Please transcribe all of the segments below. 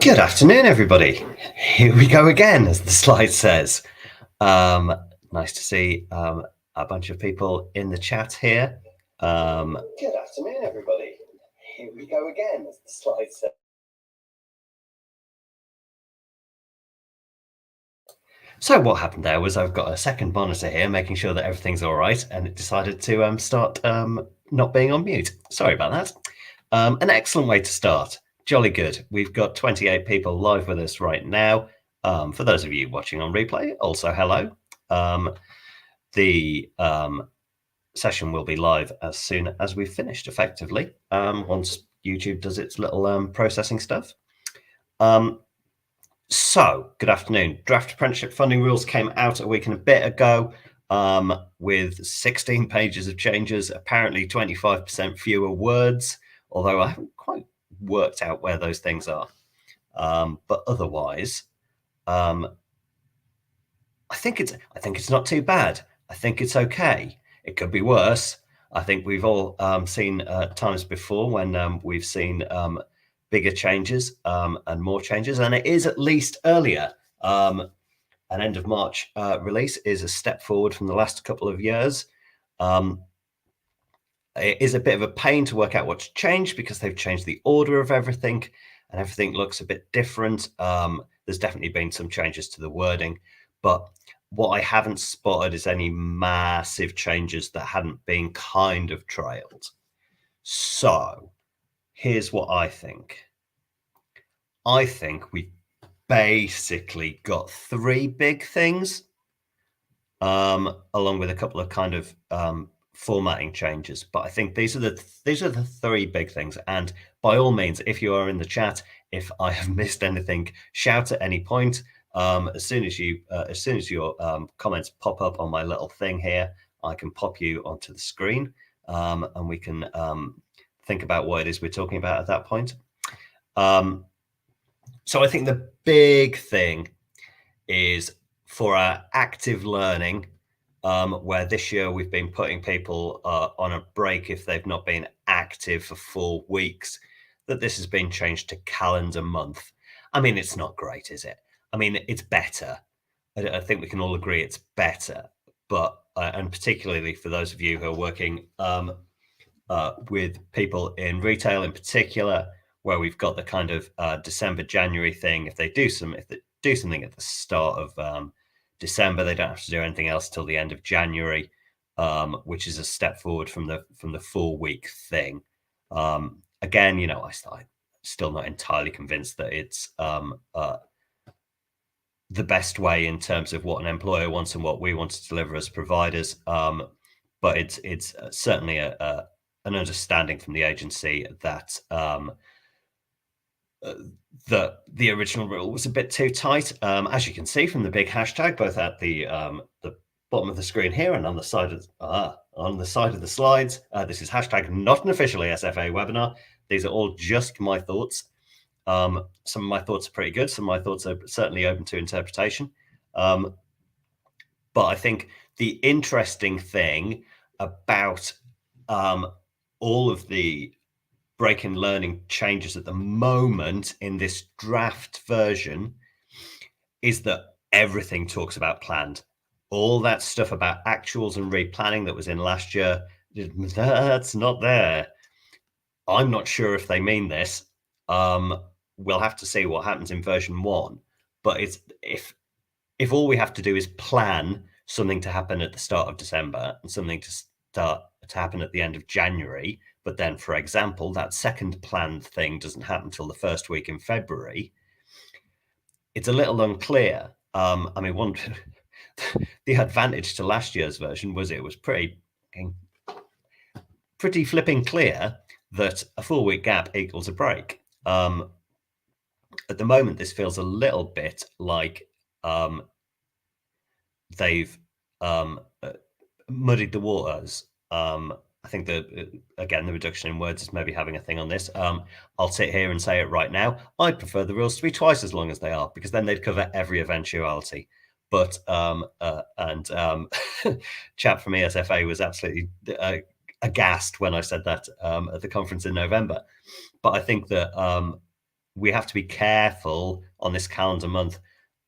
Good afternoon, everybody. Here we go again, as the slide says. Um, Nice to see a bunch of people in the chat here. Good afternoon, everybody. Here we go again, as the slide says. So what happened there was I've got a second monitor here, making sure that everything's all right, and it decided to start not being on mute. Sorry about that. An excellent way to start. Jolly good. We've got 28 people live with us right now. For those of you watching on replay, also hello. The session will be live as soon as we've finished, effectively, once YouTube does its little processing stuff. So, good afternoon. Draft apprenticeship funding rules came out a week and a bit ago with 16 pages of changes, apparently 25% fewer words, although I haven't quite worked out where those things are. But otherwise, I think it's not too bad. I think it's okay. It could be worse. I think we've all seen times before when we've seen bigger changes and more changes, and it is at least earlier. An end of March release is a step forward from the last couple of years. It is a bit of a pain to work out what's changed because they've changed the order of everything and everything looks a bit different. There's definitely been some changes to the wording, but what I haven't spotted is any massive changes that hadn't been kind of trailed. So here's what I think. I think we basically got three big things, along with a couple of kind of formatting changes. But I think these are the three big things. And by all means, if you are in the chat, if I have missed anything, shout at any point. As soon as your comments pop up on my little thing here, I can pop you onto the screen, and we can think about what it is we're talking about at that point. So I think the big thing is for our active learning, where this year we've been putting people on a break if they've not been active for 4 weeks, that this has been changed to calendar month. I mean, it's not great, is it? I mean, it's better. I think we can all agree it's better, but and particularly for those of you who are working with people in retail in particular, where we've got the kind of December, January thing. If they do something at the start of December, they don't have to do anything else till the end of January, which is a step forward from the 4-week thing. Again, I'm still not entirely convinced that it's the best way in terms of what an employer wants and what we want to deliver as providers. But it's certainly an understanding from the agency that the original rule was a bit too tight. As you can see from the big hashtag, both at the bottom of the screen here and on the side of the slides, this is hashtag not an officially SFA webinar. These are all just my thoughts. Some of my thoughts are pretty good. Some of my thoughts are certainly open to interpretation. But I think the interesting thing about all of the break-in learning changes at the moment in this draft version is that everything talks about planned. All that stuff about actuals and replanning that was in last year, that's not there. I'm not sure if they mean this. We'll have to see what happens in version 1. But it's if all we have to do is plan something to happen at the start of December and something to happen at the end of January, but then, for example, that second planned thing doesn't happen until the first week in February, it's a little unclear. I mean, the advantage to last year's version was it was pretty flipping clear that a 4-week gap equals a break. At the moment, this feels a little bit like they've muddied the waters. I think that, again, the reduction in words is maybe having a thing on this. I'll sit here and say it right now. I'd prefer the rules to be twice as long as they are, because then they'd cover every eventuality. But chap from ESFA was absolutely aghast when I said that at the conference in November. But I think that we have to be careful on this calendar month.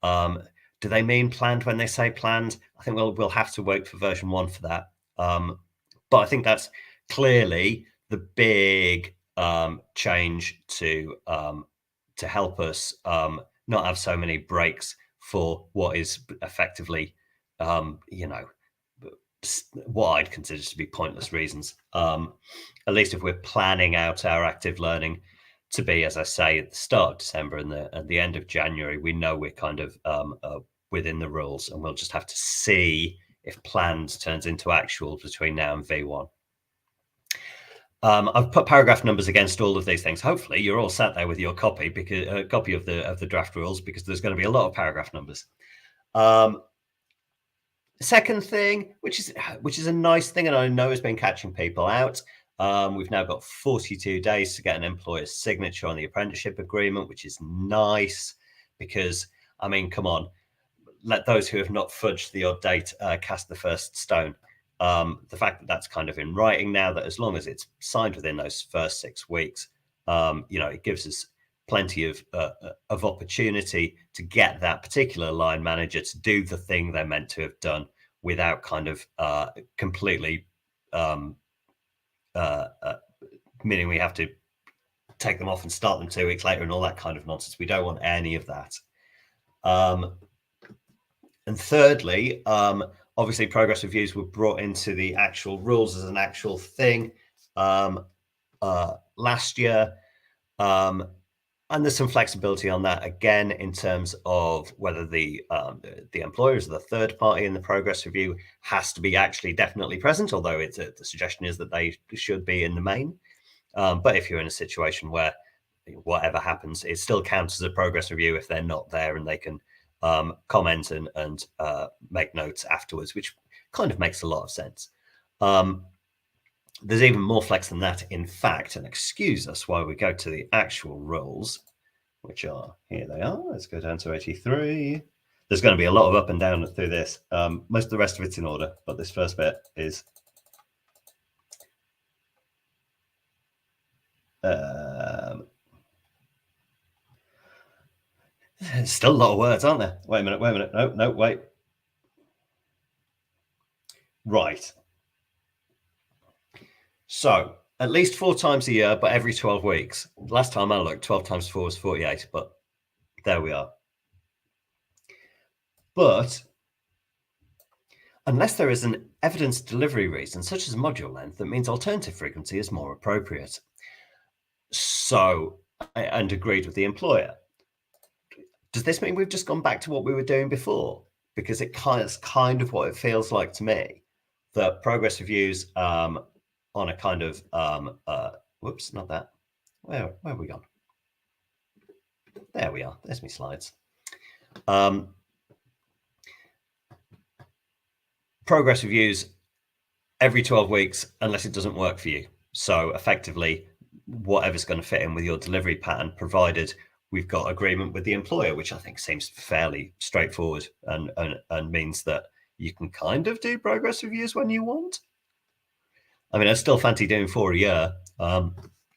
Do they mean planned when they say planned? I think we'll have to wait for version 1 for that. But I think that's clearly the big change to help us not have so many breaks for what is effectively, what I'd consider to be pointless reasons. At least if we're planning out our active learning to be, as I say, at the start of December and at the end of January, we know we're kind of within the rules, and we'll just have to see if planned turns into actual between now and V1. I've put paragraph numbers against all of these things. Hopefully, you're all sat there with your copy because copy of the draft rules, because there's going to be a lot of paragraph numbers. Second thing, which is a nice thing, and I know has been catching people out. We've now got 42 days to get an employer's signature on the apprenticeship agreement, which is nice because, I mean, come on, let those who have not fudged the odd date cast the first stone. The fact that that's kind of in writing now, that as long as it's signed within those first 6 weeks, it gives us plenty of opportunity to get that particular line manager to do the thing they're meant to have done without kind of completely meaning we have to take them off and start them 2 weeks later and all that kind of nonsense. We don't want any of that. And thirdly, obviously progress reviews were brought into the actual rules as an actual thing last year. And there's some flexibility on that again in terms of whether the employers or the third party in the progress review has to be actually definitely present, although the suggestion is that they should be in the main. But if you're in a situation where whatever happens, it still counts as a progress review if they're not there, and they can comment and make notes afterwards, which kind of makes a lot of sense. There's even more flex than that, in fact, and excuse us while we go to the actual rules, which are, here they are. Let's go down to 83. There's going to be a lot of up and down through this. Most of the rest of it's in order, but this first bit is still a lot of words, aren't there? Wait a minute. No, wait. Right. So at least 4 times a year, but every 12 weeks. Last time I looked, 12 times 4 is 48, but there we are. But unless there is an evidence delivery reason, such as module length, that means alternative frequency is more appropriate. So, and agreed with the employer. Does this mean we've just gone back to what we were doing before? Because it's kind of what it feels like to me, that progress reviews on a kind of, whoops, not that. Where have we gone? There we are. There's my slides. Progress reviews every 12 weeks, unless it doesn't work for you. So effectively, whatever's going to fit in with your delivery pattern, provided we've got agreement with the employer, which I think seems fairly straightforward and means that you can kind of do progress reviews when you want. I mean, I still fancy doing 4 a year,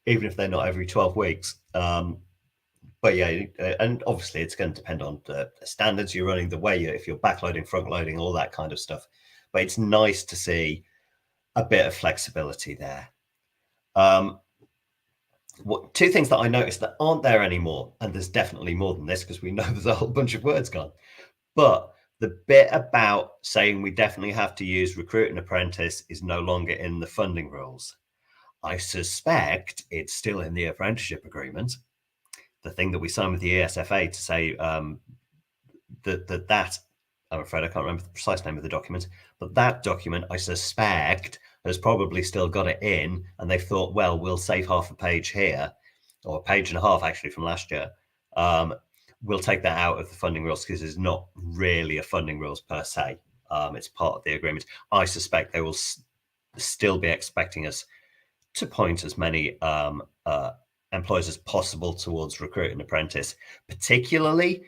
even if they're not every 12 weeks. But yeah, and obviously it's going to depend on the standards you're running, the way if you're backloading, front loading, all that kind of stuff. But it's nice to see a bit of flexibility there. 2 things that I noticed that aren't there anymore, and there's definitely more than this because we know there's a whole bunch of words gone, but the bit about saying we definitely have to use recruit and apprentice is no longer in the funding rules. I suspect it's still in the apprenticeship agreement, the thing that we signed with the ESFA to say that I'm afraid I can't remember the precise name of the document, but that document, I suspect, has probably still got it in, and they've thought, well, we'll save half a page here, or a page and a half actually from last year. We'll take that out of the funding rules because it's not really a funding rules per se. It's part of the agreement. I suspect they will still be expecting us to point as many employers as possible towards recruit and apprentice, particularly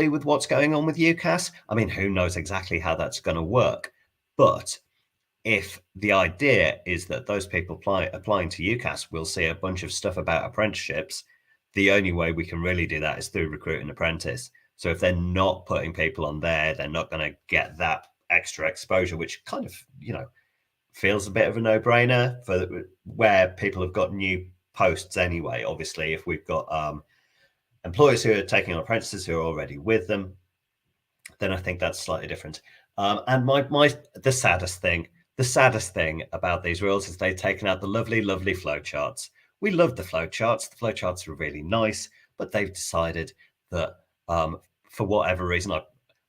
with what's going on with UCAS. I mean, who knows exactly how that's going to work, but if the idea is that those people applying to UCAS will see a bunch of stuff about apprenticeships, the only way we can really do that is through Recruit and Apprentice. So if they're not putting people on there, they're not going to get that extra exposure, which kind of, feels a bit of a no-brainer for where people have got new posts anyway. Obviously, if we've got employers who are taking on apprentices who are already with them, then I think that's slightly different. And the saddest thing about these rules is they've taken out the lovely flowcharts. We love the flowcharts. The flowcharts are really nice, but they've decided that for whatever reason,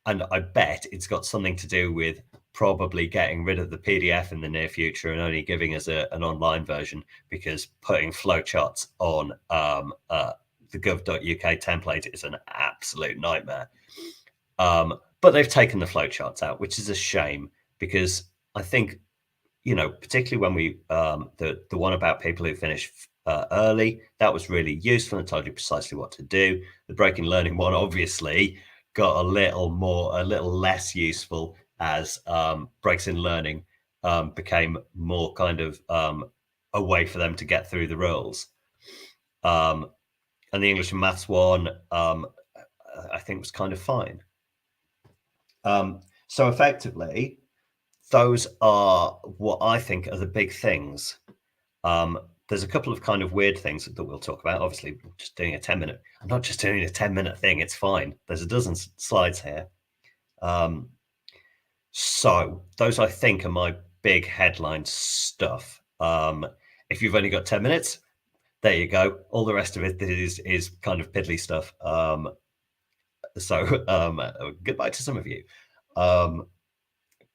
I bet it's got something to do with probably getting rid of the PDF in the near future and only giving us an online version, because putting flowcharts on the gov.uk template is an absolute nightmare. But they've taken the flowcharts out, which is a shame, because I think, particularly when we the one about people who finish early, that was really useful and told you precisely what to do. The breaking learning one obviously got a little less useful as breaks in learning became more kind of a way for them to get through the rules. And the English and Maths one, I think, was kind of fine. So effectively, those are what I think are the big things. There's a couple of kind of weird things that we'll talk about. Obviously, just doing a 10-minute. I'm not just doing a 10-minute thing. It's fine. There's a dozen slides here. So those, I think, are my big headline stuff. If you've only got 10 minutes, there you go. All the rest of it is kind of piddly stuff. So goodbye to some of you.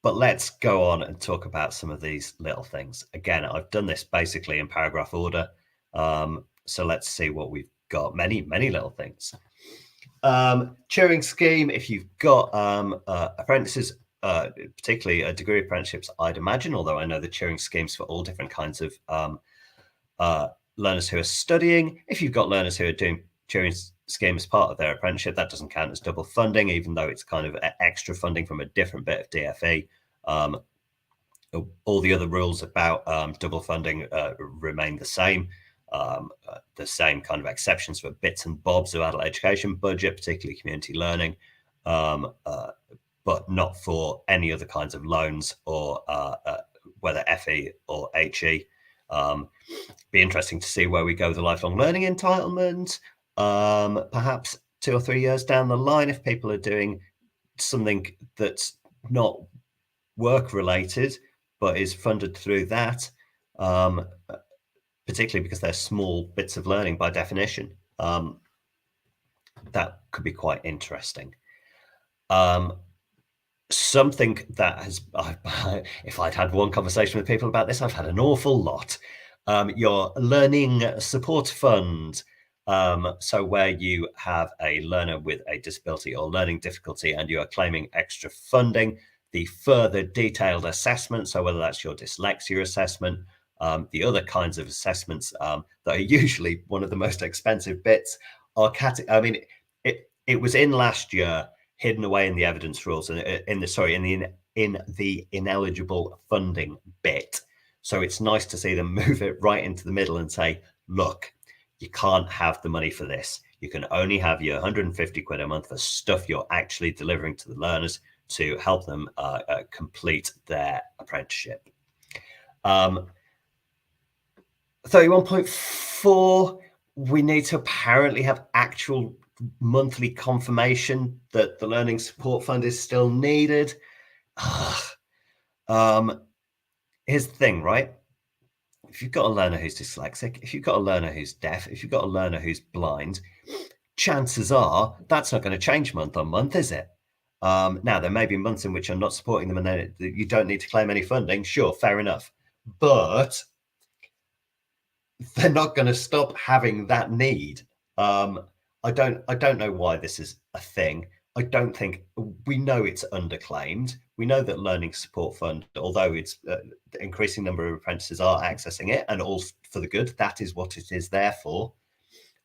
But let's go on and talk about some of these little things. Again, I've done this basically in paragraph order. So let's see what we've got. Many little things. Turing scheme. If you've got apprentices, particularly degree apprenticeships, I'd imagine, although I know the Turing schemes for all different kinds of learners who are studying. If you've got learners who are doing Turing scheme as part of their apprenticeship, that doesn't count as double funding, even though it's kind of extra funding from a different bit of DFE. All the other rules about double funding remain the same. The same kind of exceptions for bits and bobs of adult education budget, particularly community learning, but not for any other kinds of loans or whether FE or HE. Be interesting to see where we go with the lifelong learning entitlement. Perhaps 2 or 3 years down the line, if people are doing something that's not work related but is funded through that, particularly because they're small bits of learning by definition, that could be quite interesting. Something that has, if I'd had one conversation with people about this, I've had an awful lot. Your learning support fund. So where you have a learner with a disability or learning difficulty and you are claiming extra funding, the further detailed assessment, so whether that's your dyslexia assessment, the other kinds of assessments that are usually one of the most expensive bits are it was in last year, hidden away in the evidence rules and in the ineligible funding bit. So it's nice to see them move it right into the middle and say, look, you can't have the money for this. You can only have your 150 quid a month for stuff you're actually delivering to the learners to help them complete their apprenticeship. 31.4, we need to apparently have actual monthly confirmation that the learning support fund is still needed. Here's the thing, right? If you've got a learner who's dyslexic, if you've got a learner who's deaf, if you've got a learner who's blind, chances are that's not going to change month on month, is it? Now, there may be months in which I'm not supporting them and then you don't need to claim any funding. Sure, fair enough. But they're not going to stop having that need. I don't know why this is a thing. I don't think we know it's underclaimed. We know that Learning Support Fund, although it's increasing number of apprentices are accessing it, and all for the good. That is what it is there for.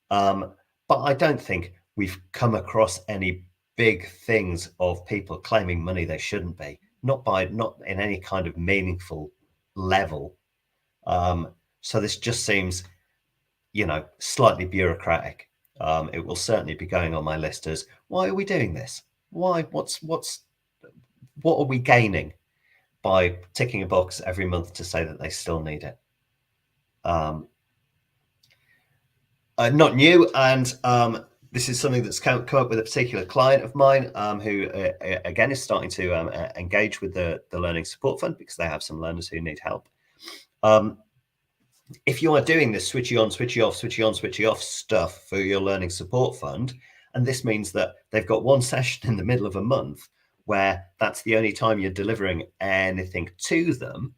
But I don't think we've come across any big things of people claiming money they shouldn't be, not in any kind of meaningful level. So this just seems, slightly bureaucratic. It will certainly be going on my list as, why are we doing this? Why? What are we gaining by ticking a box every month to say that they still need it? Not new, and this is something that's come up with a particular client of mine who, again, is starting to engage with the Learning Support Fund because they have some learners who need help. If you are doing this switchy on, switchy off, switchy on, switchy off stuff for your Learning Support Fund, and this means that they've got one session in the middle of a month where that's the only time you're delivering anything to them,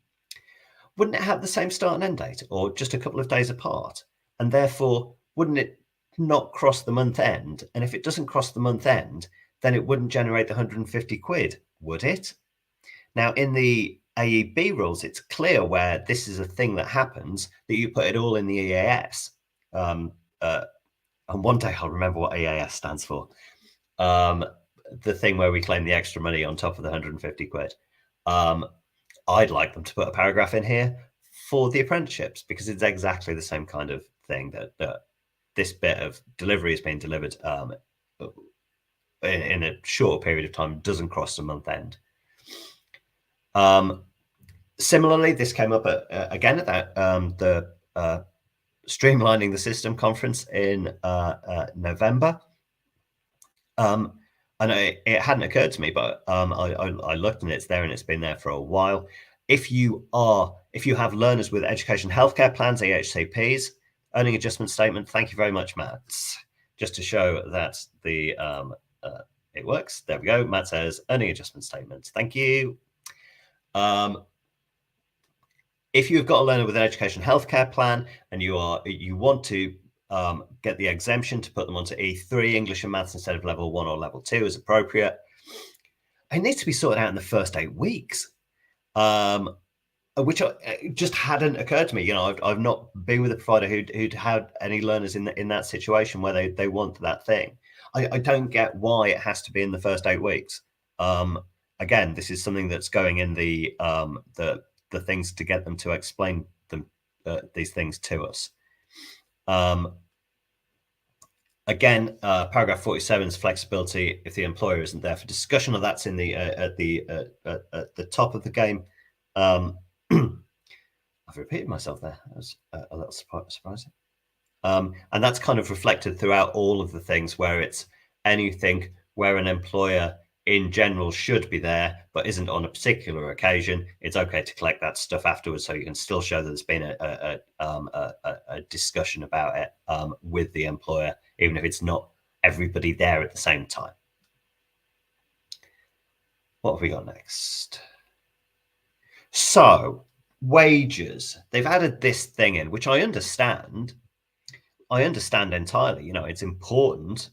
wouldn't it have the same start and end date or just a couple of days apart? And therefore, wouldn't it not cross the month end? And if it doesn't cross the month end, then it wouldn't generate the 150 quid, would it? Now, in the AEB rules, it's clear where this is a thing that happens that you put it all in the EAS. And one day I'll remember what EAS stands for. The thing where we claim the extra money on top of the 150 quid. I'd like them to put a paragraph in here for the apprenticeships because it's exactly the same kind of thing that this bit of delivery is being delivered in a short period of time, doesn't cross the month end. Similarly, this came up again at that the Streamlining the System conference in November. And it hadn't occurred to me, but I looked and it's there and it's been there for a while. If you have learners with education healthcare plans, EHCPs, earning adjustment statement, thank you very much, Matt. Just to show that the it works. There we go. Matt says earning adjustment statement. Thank you. If you've got a learner with an education healthcare plan and you want to get the exemption to put them onto E3 English and Maths instead of level 1 or level 2 as appropriate, it needs to be sorted out in the first 8 weeks, which just hadn't occurred to me. You know, I've not been with a provider who'd had any learners in that situation where they want that thing. I don't get why it has to be in the first 8 weeks. Again, this is something that's going in the things to get them to explain them these things to us. Again, paragraph 47 is flexibility if the employer isn't there for discussion, and that's in the at the top of the game. I've repeated myself there. That was a little surprising. And that's kind of reflected throughout all of the things where it's anything where an employer in general should be there, but isn't on a particular occasion. It's okay to collect that stuff afterwards, so you can still show that there's been a discussion about it with the employer, even if it's not everybody there at the same time. What have we got next? So, wages. They've added this thing in, which I understand. I understand entirely. You know, it's important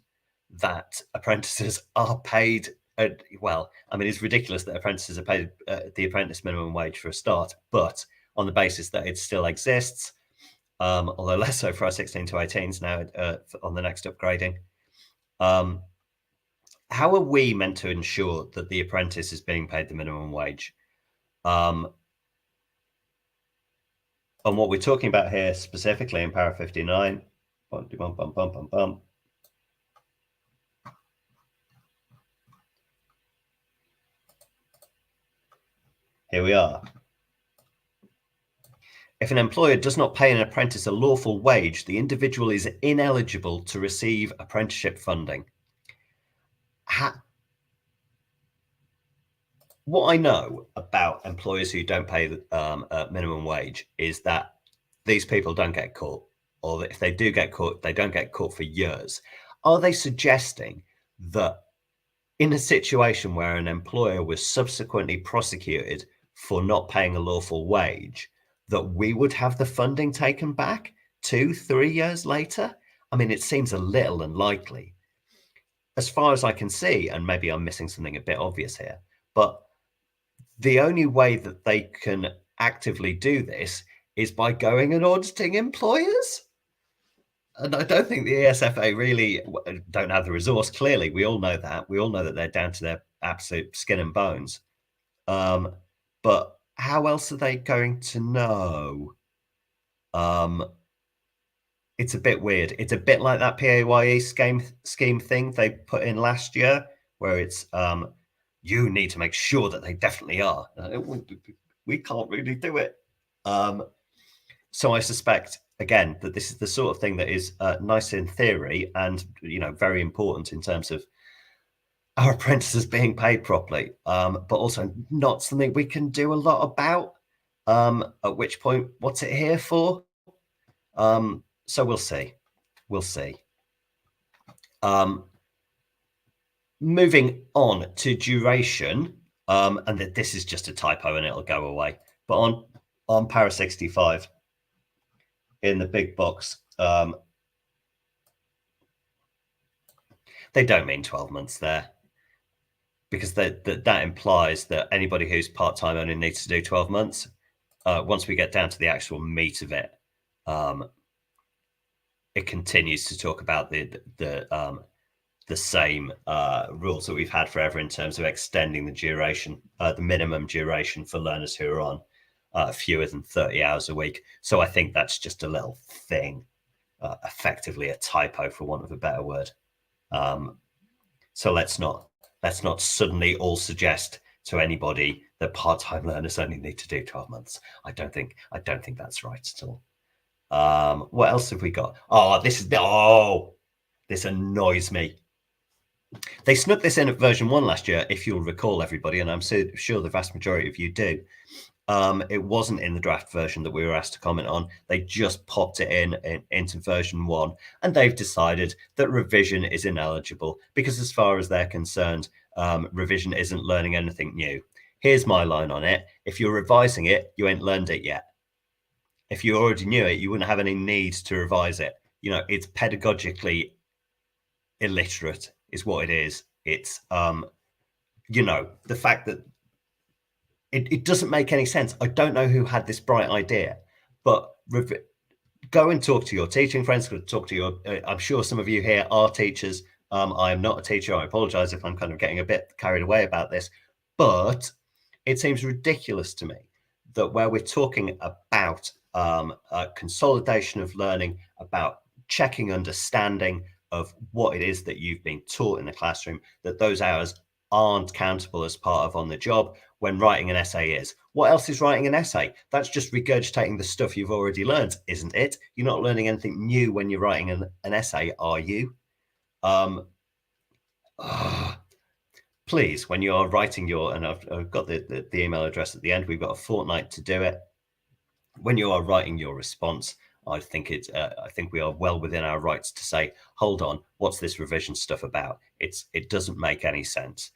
that apprentices are paid. Well, I mean, it's ridiculous that apprentices are paid the apprentice minimum wage for a start, but on the basis that it still exists, although less so for our 16 to 18s now on the next upgrading. How are we meant to ensure that the apprentice is being paid the minimum wage? And what we're talking about here specifically in para 59, here we are. If an employer does not pay an apprentice a lawful wage, the individual is ineligible to receive apprenticeship funding. What I know about employers who don't pay the minimum wage is that these people don't get caught, or if they do get caught, they don't get caught for years. Are they suggesting that in a situation where an employer was subsequently prosecuted for not paying a lawful wage, that we would have the funding taken back 2-3 years later? I mean, it seems a little unlikely. As far as I can see, and maybe I'm missing something a bit obvious here, but the only way that they can actively do this is by going and auditing employers. And I don't think the ESFA really don't have the resource. Clearly, we all know that. We all know that they're down to their absolute skin and bones. But how else are they going to know? it's a bit weird. It's a bit like that PAYE scheme thing they put in last year, where it's you need to make sure that they definitely are. We can't really do it. So I suspect again that this is the sort of thing that is nice in theory and very important in terms of our apprentices being paid properly, but also not something we can do a lot about. At which point, what's it here for? So we'll see. We'll see. Moving on to duration, and this is just a typo and it'll go away. But on para 65 in the big box, they don't mean 12 months there, because that implies that anybody who's part-time only needs to do 12 months. Once we get down to the actual meat of it, it continues to talk about the same rules that we've had forever in terms of extending the duration, the minimum duration for learners who are on fewer than 30 hours a week. So I think that's just a little thing, effectively a typo, for want of a better word. So let's not suddenly all suggest to anybody that part-time learners only need to do 12 months. I don't think that's right at all. What else have we got? This annoys me. They snuck this in at version 1 last year, if you'll recall, everybody, and I'm sure the vast majority of you do. It wasn't in the draft version that we were asked to comment on. They just popped it into version 1, and they've decided that revision is ineligible because, as far as they're concerned, revision isn't learning anything new. Here's my line on it. If you're revising it, you ain't learned it yet. If you already knew it, you wouldn't have any need to revise it. It's pedagogically illiterate is what it is. It's the fact that it doesn't make any sense. I don't know who had this bright idea, but go and talk to your teaching friends. Go talk to your I'm sure some of you here are teachers. I am not a teacher. I apologize if I'm kind of getting a bit carried away about this, but it seems ridiculous to me that where we're talking about a consolidation of learning, about checking understanding of what it is that you've been taught in the classroom, that those hours aren't countable as part of on the job, when writing an essay is. What else is writing an essay? That's just regurgitating the stuff you've already learned, isn't it? You're not learning anything new when you're writing an essay, are you? Please, when you're writing and I've got the email address at the end, we've got a fortnight to do it. When you are writing your response, I think we are well within our rights to say, hold on, what's this revision stuff about? It doesn't make any sense,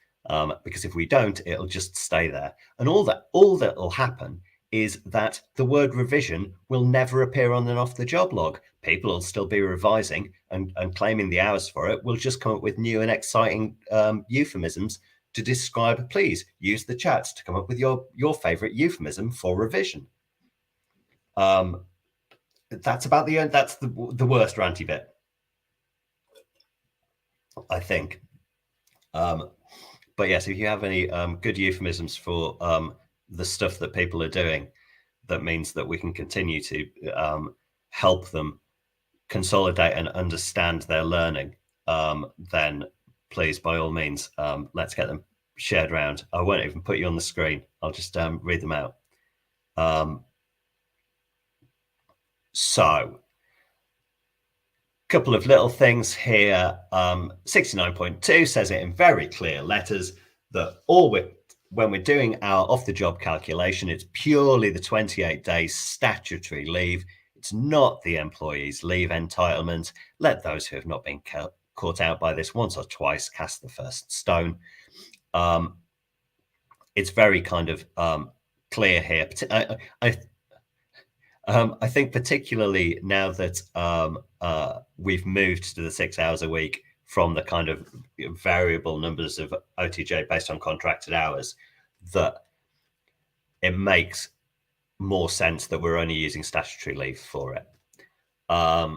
because if we don't, it'll just stay there. And all that will happen is that the word revision will never appear on an off-the-job log. People will still be revising and claiming the hours for it. We'll just come up with new and exciting euphemisms to describe. Please use the chat to come up with your favorite euphemism for revision. That's the worst ranty bit, I think. But yes, if you have any good euphemisms for the stuff that people are doing, that means that we can continue to help them consolidate and understand their learning, then please, by all means, let's get them shared around. I won't even put you on the screen. I'll just read them out. So, couple of little things here. 69.2 says it in very clear letters that when we're doing our off-the-job calculation, it's purely the 28 days statutory leave. It's not the employee's leave entitlement. Let those who have not been caught out by this once or twice cast the first stone. It's very kind of clear here. I think particularly now that we've moved to the 6 hours a week from the kind of variable numbers of OTJ based on contracted hours, that it makes more sense that we're only using statutory leave for it. Para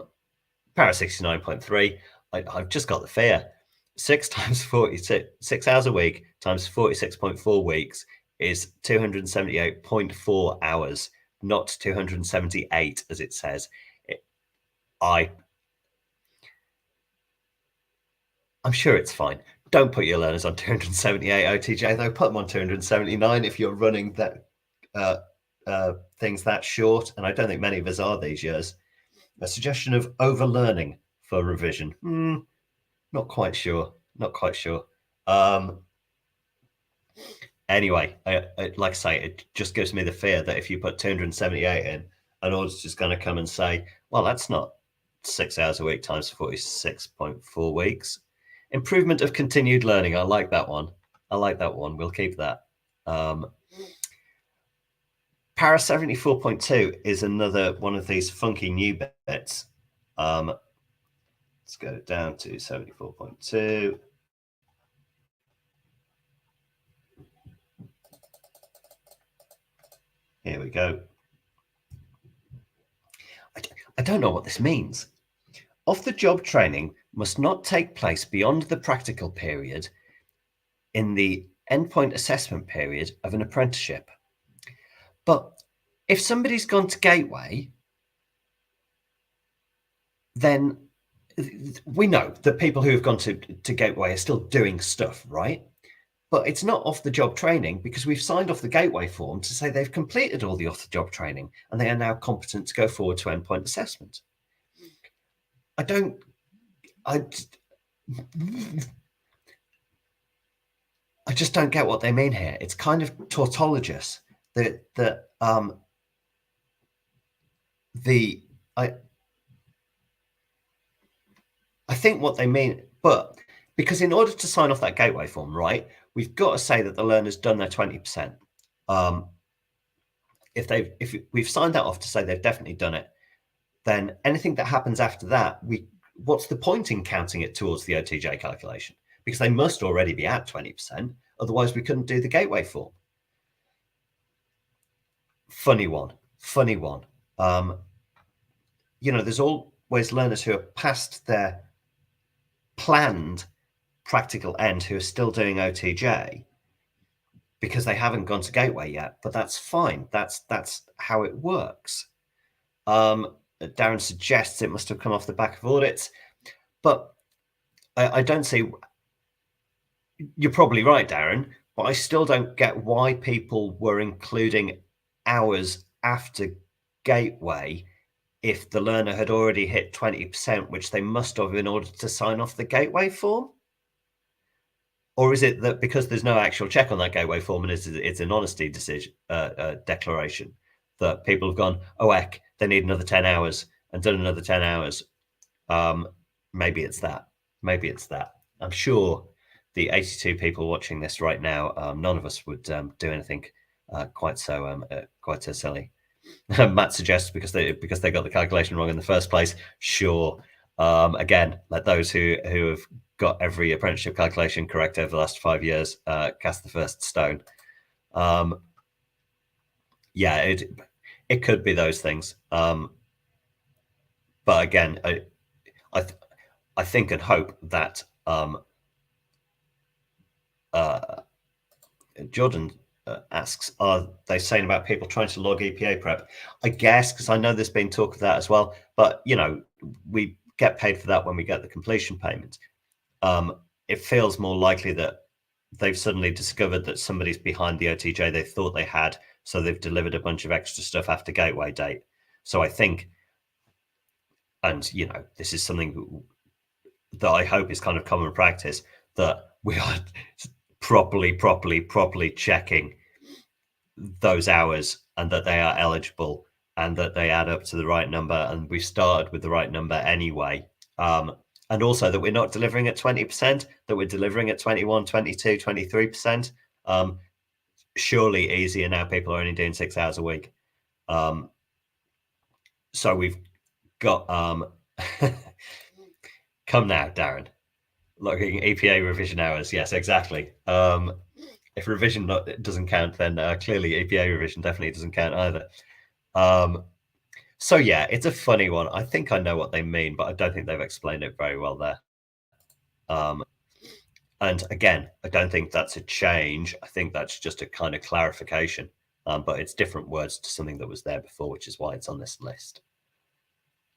69.3, I've just got the fear. 6 times 46, 6 hours a week times 46.4 weeks is 278.4 hours, not 278 as it says. I'm sure it's fine. Don't put your learners on 278 OTJ though. Put them on 279 if you're running that things that short. And I don't think many of us are these years. A suggestion of overlearning for revision. Not quite sure. Not quite sure. Anyway, like I say, it just gives me the fear that if you put 278 in, an auditor's going to come and say, well, that's not 6 hours a week times 46.4 weeks. Improvement of continued learning. I like that one. I like that one. We'll keep that. Para 74.2 is another one of these funky new bits. Let's go down to 74.2. Here we go. I don't know what this means. Off-the-job training must not take place beyond the practical period in the endpoint assessment period of an apprenticeship. But if somebody's gone to Gateway, then we know that people who have gone to Gateway are still doing stuff, right? But it's not off-the-job training because we've signed off the Gateway form to say they've completed all the off-the-job training and they are now competent to go forward to endpoint assessment. I just don't get what they mean here. It's kind of tautologous. I think what they mean, but because in order to sign off that Gateway form, right, we've got to say that the learner's done their 20%. If we've signed that off to say they've definitely done it, then anything that happens after that, what's the point in counting it towards the OTJ calculation? Because they must already be at 20%. Otherwise, we couldn't do the Gateway form. Funny one. There's always learners who are past their planned practical end who are still doing OTJ because they haven't gone to Gateway yet, but that's fine. That's how it works. Darren suggests it must have come off the back of audits, but I don't see. You're probably right, Darren, but I still don't get why people were including hours after Gateway if the learner had already hit 20%, which they must have in order to sign off the Gateway form. Or is it that because there's no actual check on that Gateway form and it's an honesty decision declaration that people have gone, oh heck, they need another 10 hours and done another 10 hours. Maybe it's that. I'm sure the 82 people watching this right now, none of us would do anything quite so silly. Matt suggests because they got the calculation wrong in the first place. Sure. Again, let those who have got every apprenticeship calculation correct over the last 5 years cast the first stone. Yeah, it could be those things. But again, I think and hope that Jordan asks, are they saying about people trying to log EPA prep? I guess, because I know there's been talk of that as well. But, we get paid for that when we get the completion payment. It feels more likely that they've suddenly discovered that somebody's behind the OTJ they thought they had, so they've delivered a bunch of extra stuff after Gateway date. So I think, and, this is something that I hope is kind of common practice, that we are properly checking those hours and that they are eligible and that they add up to the right number and we started with the right number anyway. And also that we're not delivering at 20%, that we're delivering at 21, 22, 23%. Surely easier now, people are only doing 6 hours a week. So we've got, come now, Darren. Logging EPA revision hours. Yes, exactly. If revision doesn't count, then clearly EPA revision definitely doesn't count either. So yeah, it's a funny one. I think I know what they mean, but I don't think they've explained it very well there. And again, I don't think that's a change. I think that's just a kind of clarification, but it's different words to something that was there before, which is why it's on this list.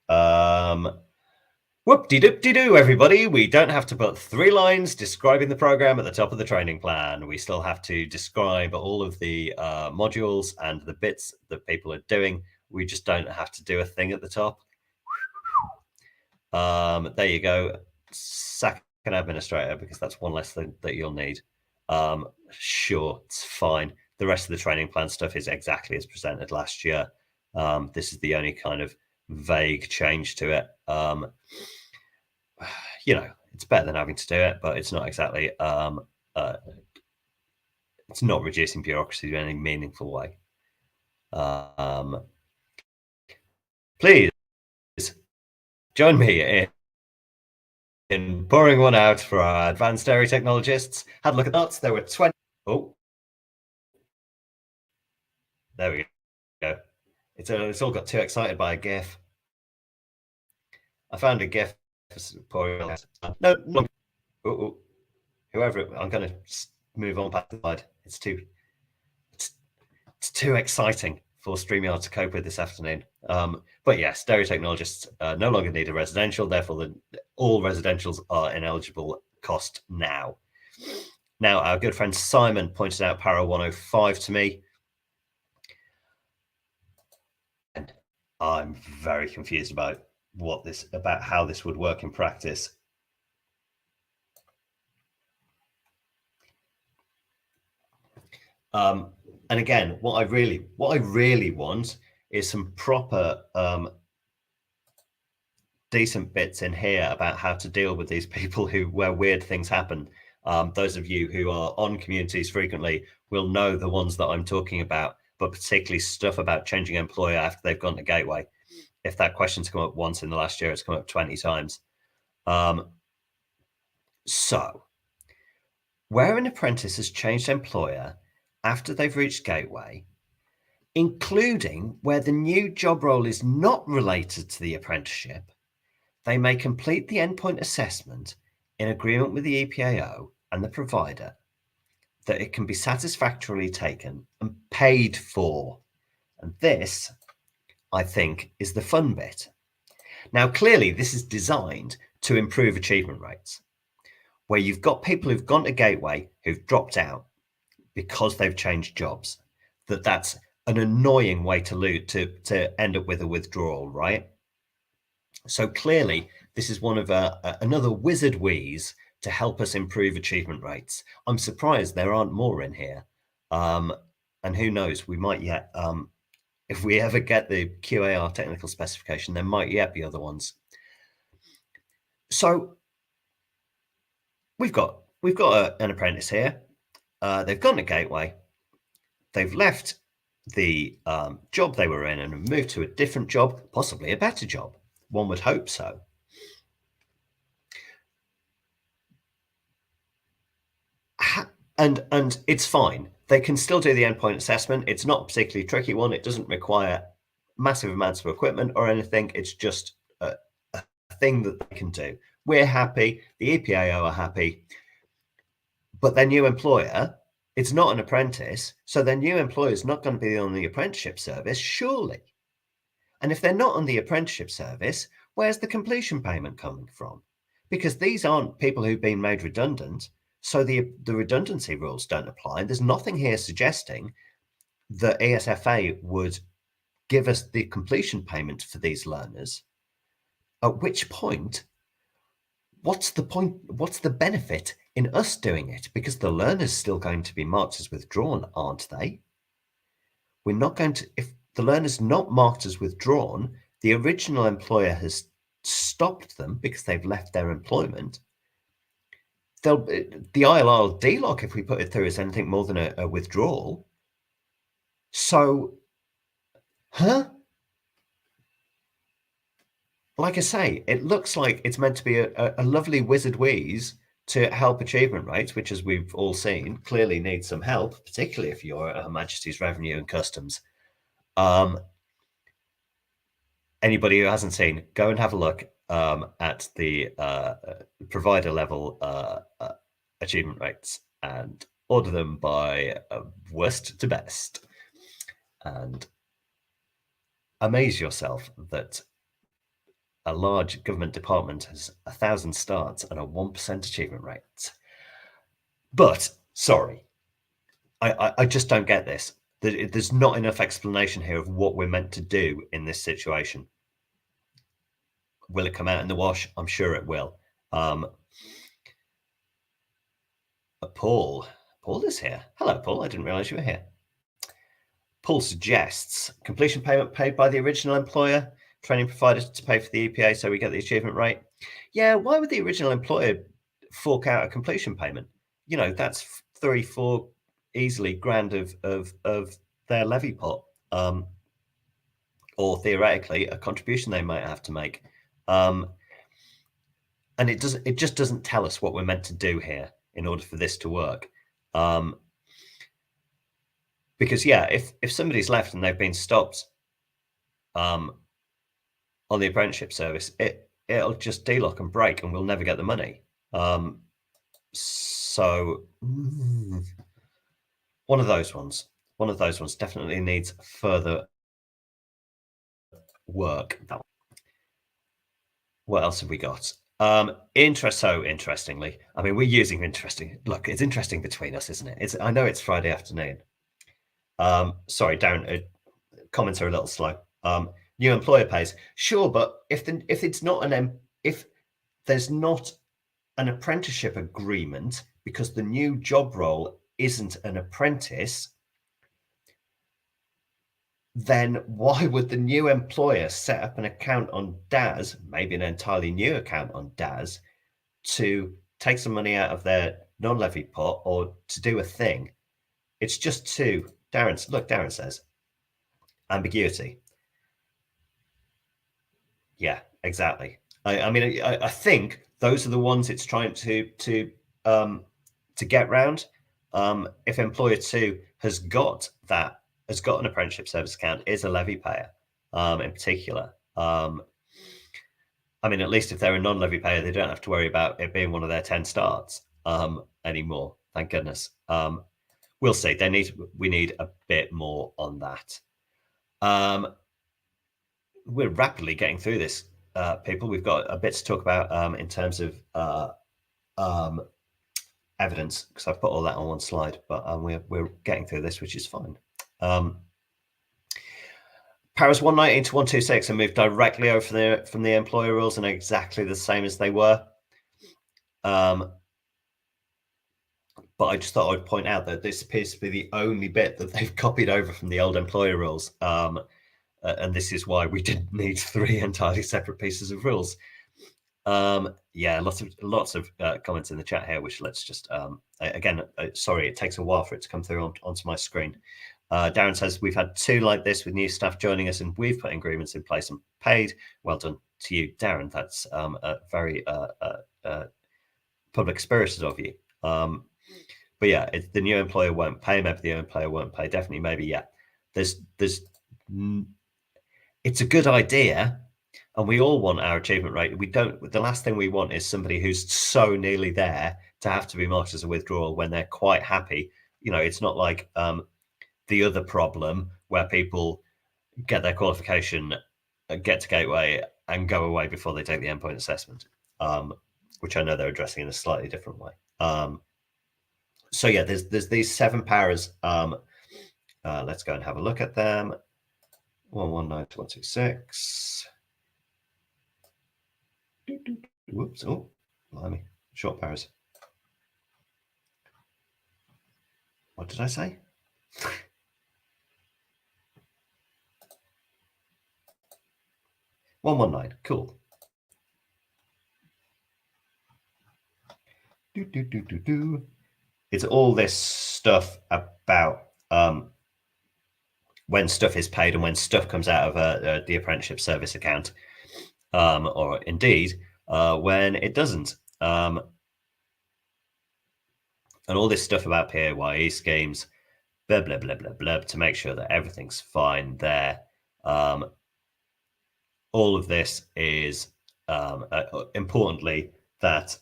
Whoop-de-doop-de-doo, everybody. We don't have to put 3 lines describing the program at the top of the training plan. We still have to describe all of the modules and the bits that people are doing. We just don't have to do a thing at the top. There you go. Sack an administrator, because that's one less thing that you'll need. Sure, it's fine. The rest of the training plan stuff is exactly as presented last year. This is the only kind of vague change to it. You know, it's better than having to do it, but it's not exactly it's not reducing bureaucracy in any meaningful way. Please join me in pouring one out for our advanced dairy technologists. Had a look at that. There were 20. Oh, there we go. It's all got too excited by a GIF. I found a GIF for pouring out. No. Whoever, I'm going to move on past the slide. It's too exciting for StreamYard to cope with this afternoon. But yes, dairy technologists no longer need a residential, therefore all residentials are ineligible cost now. Now, our good friend Simon pointed out Para 105 to me. And I'm very confused about how this would work in practice. And again, what I really want is some proper decent bits in here about how to deal with these people where weird things happen. Those of you who are on communities frequently will know the ones that I'm talking about, but particularly stuff about changing employer after they've gone to Gateway. If that question's come up once in the last year, it's come up 20 times. So, where an apprentice has changed employer after they've reached Gateway, including where the new job role is not related to the apprenticeship, they may complete the endpoint assessment in agreement with the EPAO and the provider that it can be satisfactorily taken and paid for. And this, I think, is the fun bit. Now, clearly, this is designed to improve achievement rates, where you've got people who've gone to Gateway who've dropped out because they've changed jobs. That's an annoying way to end up with a withdrawal, right? So clearly, this is one of another wizard wheeze to help us improve achievement rates. I'm surprised there aren't more in here. And who knows, we might yet, if we ever get the QAR technical specification, there might yet be other ones. So we've got an apprentice here. They've gone to Gateway. They've left the job they were in and moved to a different job, possibly a better job. One would hope so. And it's fine. They can still do the endpoint assessment. It's not a particularly tricky one. It doesn't require massive amounts of equipment or anything. It's just a thing that they can do. We're happy. The EPAO are happy. But their new employer, it's not an apprentice. So their new employer is not going to be on the apprenticeship service, surely. And if they're not on the apprenticeship service, where's the completion payment coming from? Because these aren't people who've been made redundant. So the redundancy rules don't apply. There's nothing here suggesting that ASFA would give us the completion payment for these learners. At which point, what's the point? What's the benefit in us doing it? Because the learner's still going to be marked as withdrawn, aren't they? We're not going to, if the learner's not marked as withdrawn, the original employer has stopped them because they've left their employment. The ILR will delock if we put it through as anything more than a withdrawal. So, like I say, it looks like it's meant to be a lovely wizard wheeze to help achievement rates, which, as we've all seen, clearly needs some help, particularly if you're Her Majesty's Revenue and Customs. Anybody who hasn't seen, go and have a look at the provider level achievement rates and order them by worst to best, and amaze yourself that a large government department has 1,000 starts and a 1% achievement rate. But sorry, I just don't get this. There's not enough explanation here of what we're meant to do in this situation. Will it come out in the wash? I'm sure it will. Paul is here. Hello, Paul. I didn't realize you were here. Paul suggests completion payment paid by the original employer, training providers to pay for the EPA so we get the achievement rate. Yeah, why would the original employer fork out a completion payment? You know, that's 3-4 easily grand of their levy pot, or theoretically a contribution they might have to make. And it just doesn't tell us what we're meant to do here in order for this to work. Because yeah, if somebody's left and they've been stopped on the apprenticeship service, it'll just delock and break, and we'll never get the money. So one of those ones definitely needs further work. What else have we got? Interestingly, I mean, we're using interesting. Look, it's interesting between us, isn't it? I know it's Friday afternoon. Sorry, Darren, comments are a little slow. New employer pays. Sure, but if there's not an apprenticeship agreement because the new job role isn't an apprentice, then why would the new employer set up an account on DAS, maybe an entirely new account on DAS, to take some money out of their non-levy pot or to do a thing? It's just too... Darren says, ambiguity. Yeah, exactly. I mean, I think those are the ones it's trying to get round. If employer 2 has got an apprenticeship service account, is a levy payer, in particular. I mean, at least if they're a non-levy payer, they don't have to worry about it being one of their 10 starts anymore. Thank goodness. We'll see. We need a bit more on that. We're rapidly getting through this, people. We've got a bit to talk about in terms of evidence, because I've put all that on one slide, but we're getting through this, which is fine. Paras 119 to 126 are moved directly over from the employer rules and are exactly the same as they were. But I just thought I'd point out that this appears to be the only bit that they've copied over from the old employer rules. And this is why we didn't need 3 entirely separate pieces of rules. Yeah, lots of comments in the chat here, which let's just, again, sorry, it takes a while for it to come through onto my screen. Darren says, we've had 2 like this with new staff joining us, and we've put agreements in place and paid. Well done to you, Darren. That's very public spirited of you. But yeah, the new employer won't pay. Maybe the new employer won't pay. Definitely, maybe, yeah. It's a good idea, and we all want our achievement rate. The last thing we want is somebody who's so nearly there to have to be marked as a withdrawal when they're quite happy. You know, it's not like the other problem where people get their qualification, get to Gateway, and go away before they take the endpoint assessment, which I know they're addressing in a slightly different way. So yeah, there's these 7 paras. Let's go and have a look at them. 119 to 126. Whoops! Oh, blimey, short paras. What did I say? 119. Cool. It's all this stuff about when stuff is paid and when stuff comes out of the apprenticeship service account, or indeed when it doesn't. And all this stuff about PAYE schemes, blah, blah, blah, blah, blah, to make sure that everything's fine there. All of this is, importantly, that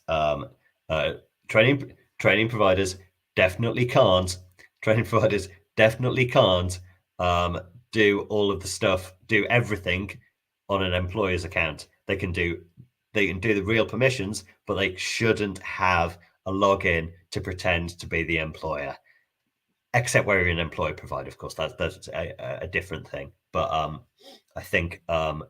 training providers definitely can't do all of the stuff, do everything on an employer's account. They can do the real permissions, but they shouldn't have a login to pretend to be the employer, except where you're an employer provider. Of course, that's a different thing. But I think I've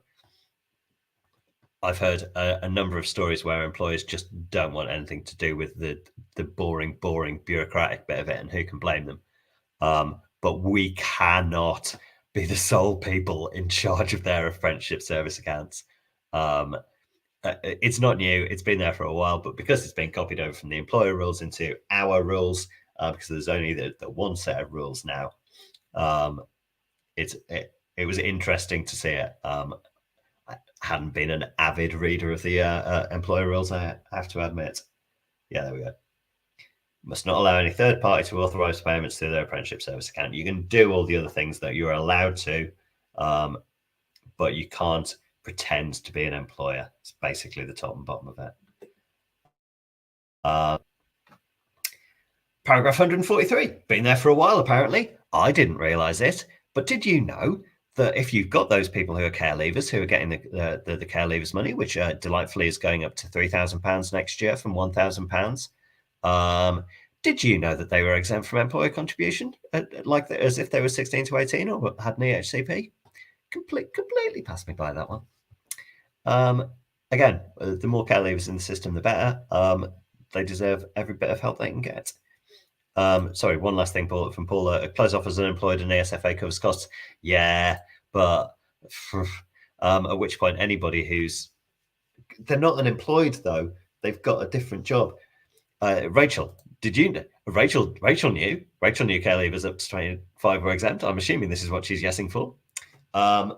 heard a number of stories where employers just don't want anything to do with the boring bureaucratic bit of it, and who can blame them? But we cannot be the sole people in charge of their apprenticeship service accounts. It's not new; it's been there for a while, but because it's been copied over from the employer rules into our rules, because there's only the one set of rules now. It was interesting to see it. I hadn't been an avid reader of the employer rules, I have to admit. Yeah, there we go. Must not allow any third party to authorize payments through their apprenticeship service account. You can do all the other things that you're allowed to, but you can't pretend to be an employer. It's basically the top and bottom of it. Paragraph 143, been there for a while apparently. I didn't realize it, but did you know that if you've got those people who are care leavers, who are getting the care leavers money, which delightfully is going up to £3,000 next year from £1,000, did you know that they were exempt from employer contribution, as if they were 16 to 18 or had an EHCP? Completely passed me by that one. Again, the more care leavers in the system, the better. They deserve every bit of help they can get. Sorry, one last thing, Paul, from Paula. Close offers unemployed and ESFA covers costs. Yeah, but at which point anybody they're not unemployed though, they've got a different job. Rachel, did you know? Rachel knew care leavers up to 25 were exempt. I'm assuming this is what she's yesing for. And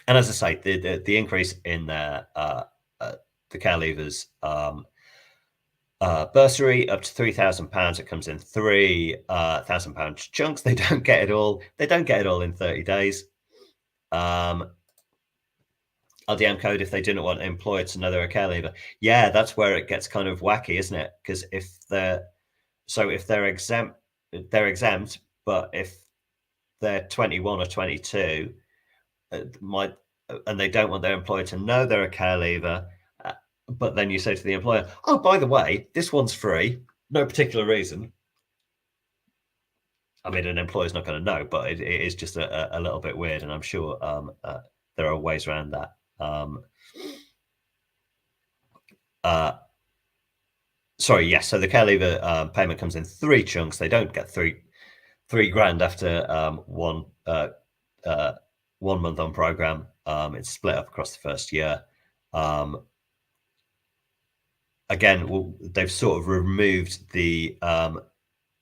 as I say, the increase in the care leavers bursary up to £3,000. It comes in £3,000 chunks. They don't get it all. They don't get it all in 30 days. LDM code if they didn't want an employer to know they're a care leaver. Yeah, that's where it gets kind of wacky, isn't it? Because if they're exempt, but if they're 21 or 22, and they don't want their employer to know they're a care leaver, but then you say to the employer, oh, by the way, this one's free, no particular reason. I mean, an employer's not going to know, but it is just a little bit weird, and I'm sure there are ways around that. Sorry, yes. So the care leaver payment comes in 3 chunks. They don't get three grand after 1 month on program. It's split up across the first year. Again, they've sort of removed the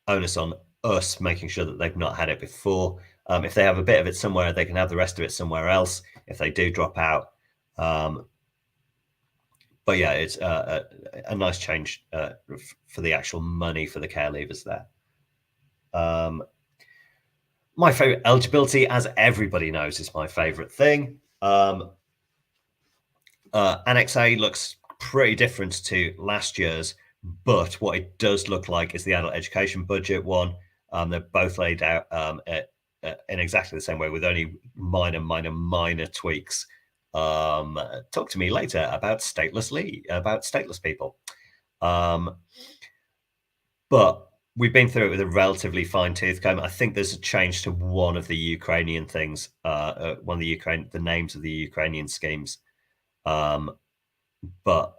onus on us making sure that they've not had it before. If they have a bit of it somewhere, they can have the rest of it somewhere else if they do drop out. But yeah, it's a nice change for the actual money for the care leavers there. My favorite eligibility, as everybody knows, is my favorite thing. Annex A looks pretty different to last year's, but what it does look like is the adult education budget one. They're both laid out in exactly the same way, with only minor tweaks. Talk to me later about stateless people. But we've been through it with a relatively fine-tooth comb. I think there's a change to one of the Ukrainian things, the names of the Ukrainian schemes. But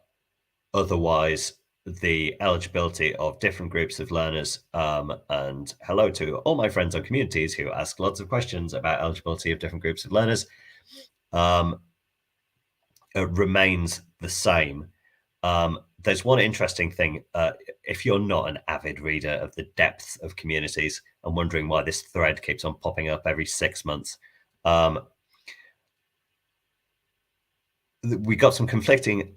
otherwise, the eligibility of different groups of learners, and hello to all my friends on communities who ask lots of questions about eligibility of different groups of learners, remains the same. There's one interesting thing. If you're not an avid reader of the depth of communities and wondering why this thread keeps on popping up every 6 months, we got some conflicting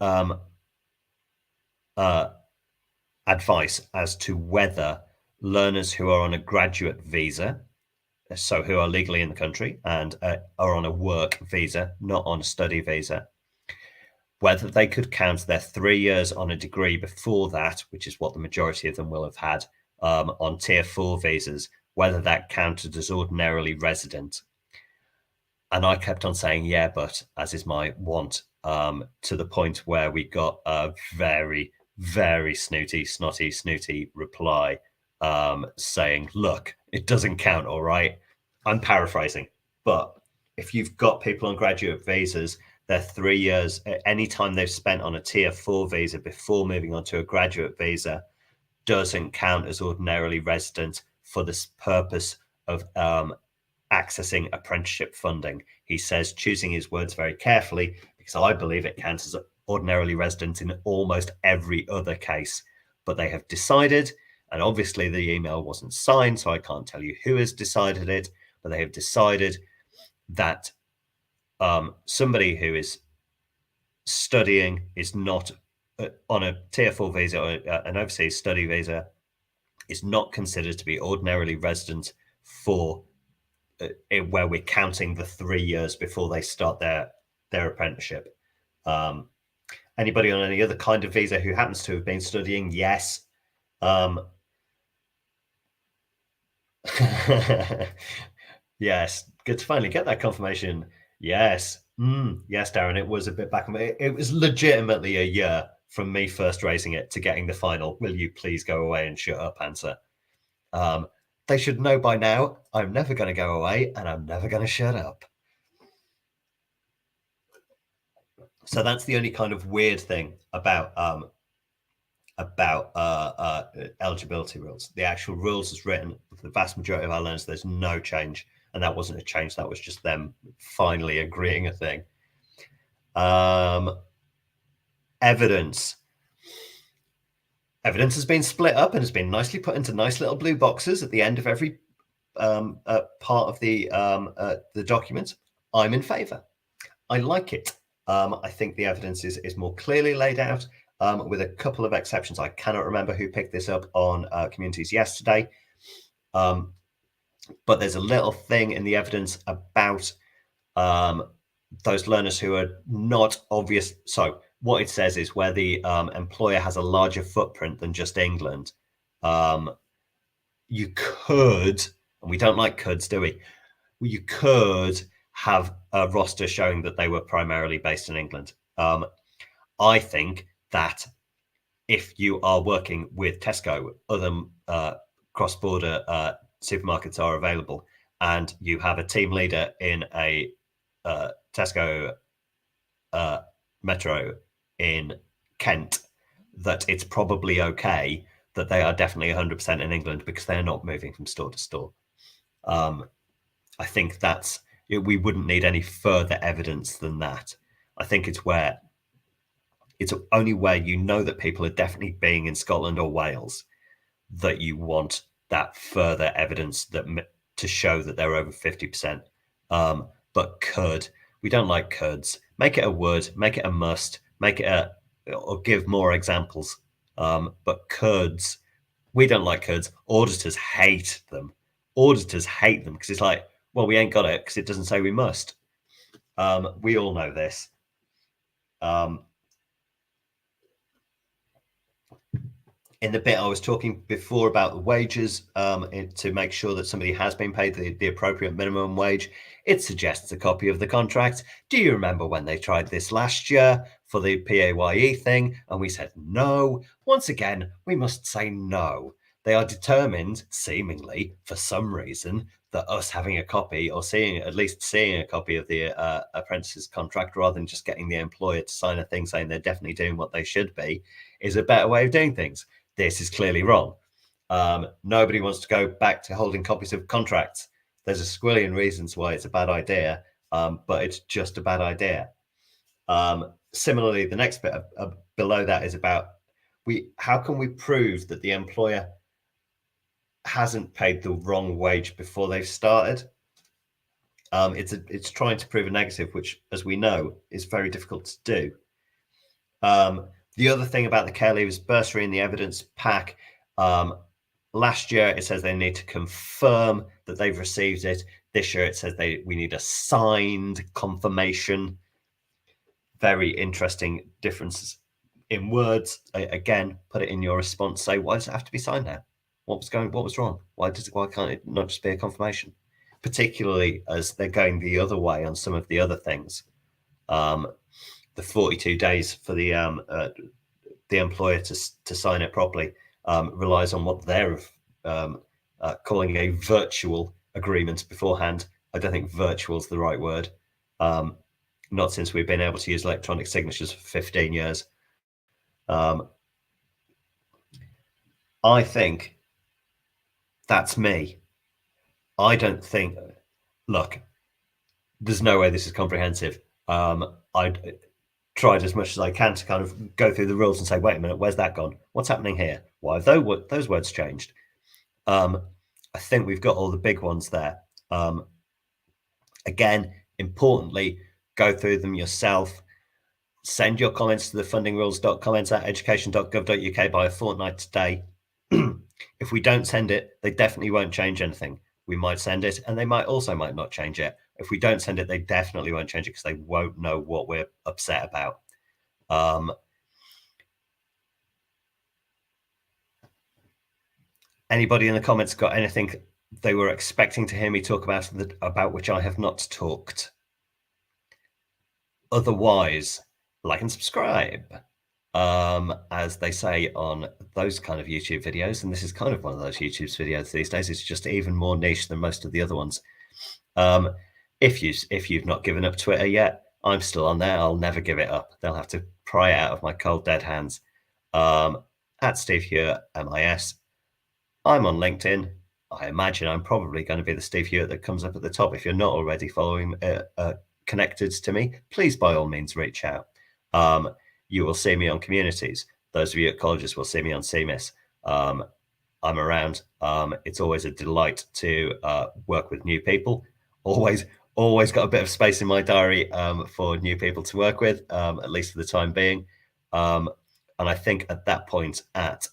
advice as to whether learners who are on a graduate visa, so who are legally in the country and are on a work visa, not on a study visa, whether they could count their 3 years on a degree before that, which is what the majority of them will have had on tier 4 visas, whether that counted as ordinarily resident. And I kept on saying, yeah, but as is my want, to the point where we got a very, very snooty reply saying, look, it doesn't count, all right? I'm paraphrasing, but if you've got people on graduate visas, they're 3 years, any time they've spent on a tier 4 visa before moving on to a graduate visa doesn't count as ordinarily resident for this purpose of accessing apprenticeship funding. He says, choosing his words very carefully, because I believe it counts as ordinarily resident in almost every other case. But they have decided, and obviously the email wasn't signed, so I can't tell you who has decided it, but they have decided that somebody who is studying is not on a tier 4 visa or an overseas study visa is not considered to be ordinarily resident for where we're counting the 3 years before they start their apprenticeship. Anybody on any other kind of visa who happens to have been studying, yes. Yes, good to finally get that confirmation. Yes, yes, Darren, it was a bit back. It was legitimately a year from me first raising it to getting the final, will you please go away and shut up answer. They should know by now I'm never going to go away and I'm never going to shut up. So that's the only kind of weird thing about eligibility rules. The actual rules as written, for the vast majority of our learners, there's no change, and that wasn't a change. That was just them finally agreeing a thing. Evidence. Evidence has been split up and has been nicely put into nice little blue boxes at the end of every part of the document. I'm in favour. I like it. I think the evidence is more clearly laid out, with a couple of exceptions. I cannot remember who picked this up on communities yesterday, but there's a little thing in the evidence about those learners who are not obvious. So what it says is where the employer has a larger footprint than just England, you could, and we don't like coulds, do we? You could have a roster showing that they were primarily based in England. I think that if you are working with Tesco, other cross-border supermarkets are available, and you have a team leader in a Tesco Metro in Kent, that it's probably okay that they are definitely 100% in England because they're not moving from store to store. I think we wouldn't need any further evidence than that. I think it's only where you know that people are definitely being in Scotland or Wales that you want that further evidence to show that they're over 50%. But we don't like coulds. Make it a would, make it a must, or give more examples. But coulds, we don't like coulds. Auditors hate them. Because it's like, well, we ain't got it because it doesn't say we must. We all know this. In the bit I was talking before about the wages, to make sure that somebody has been paid the appropriate minimum wage, it suggests a copy of the contract. Do you remember when they tried this last year for the PAYE thing? And we said no. Once again, we must say no. They are determined, seemingly, for some reason, that us having a copy or at least seeing a copy of the apprentice's contract rather than just getting the employer to sign a thing saying they're definitely doing what they should be is a better way of doing things. This is clearly wrong. Nobody wants to go back to holding copies of contracts. There's a squillion reasons why it's a bad idea, but it's just a bad idea. Similarly, the next bit below that is about how can we prove that the employer hasn't paid the wrong wage before they've started? It's trying to prove a negative, which, as we know, is very difficult to do. The other thing about the care leavers bursary in the evidence pack, last year it says they need to confirm that they've received it. This year it says we need a signed confirmation. Very interesting differences in words. Again, put it in your response. Say, why does it have to be signed now? What was wrong? Why can't it not just be a confirmation? particularly as they're going the other way on some of the other things. The 42 days for the employer to sign it properly relies on what they're calling a virtual agreement beforehand. I don't think virtual is the right word. Not since we've been able to use electronic signatures for 15 years. I think that's me. I don't think, look, there's no way this is comprehensive. I tried as much as I can to kind of go through the rules and say, wait a minute, where's that gone? What's happening here? Why have those words changed? I think we've got all the big ones there. Again, importantly, go through them yourself. Send your comments to the fundingrules.comments@education.gov.uk by a fortnight today. If we don't send it, they definitely won't change anything. We might send it and they might not change it. If we don't send it, they definitely won't change it because they won't know what we're upset about. Anybody in the comments got anything they were expecting to hear me talk about which I have not talked? Otherwise, like and subscribe, as they say on those kind of YouTube videos. And this is kind of one of those YouTube videos these days. It's just even more niche than most of the other ones. If you've not given up Twitter yet, I'm still on there. I'll never give it up. They'll have to pry it out of my cold dead hands. At Steve Hewitt MIS. I'm on LinkedIn. I imagine I'm probably going to be the Steve Hewitt that comes up at the top. If you're not already following, connected to me, please by all means reach out. You will see me on communities. Those of you at colleges will see me on CMIS. I'm around. It's always a delight to work with new people. Always got a bit of space in my diary for new people to work with, at least for the time being. And I think at that point at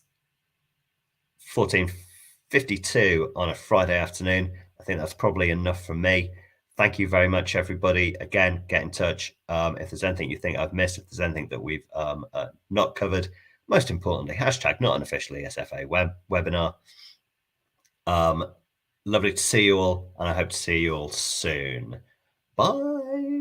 14:52 on a Friday afternoon, I think that's probably enough from me. Thank you very much, everybody. Again, get in touch if there's anything you think I've missed, if there's anything that we've not covered. Most importantly, hashtag not unofficially SFA webinar. Lovely to see you all, and I hope to see you all soon. Bye.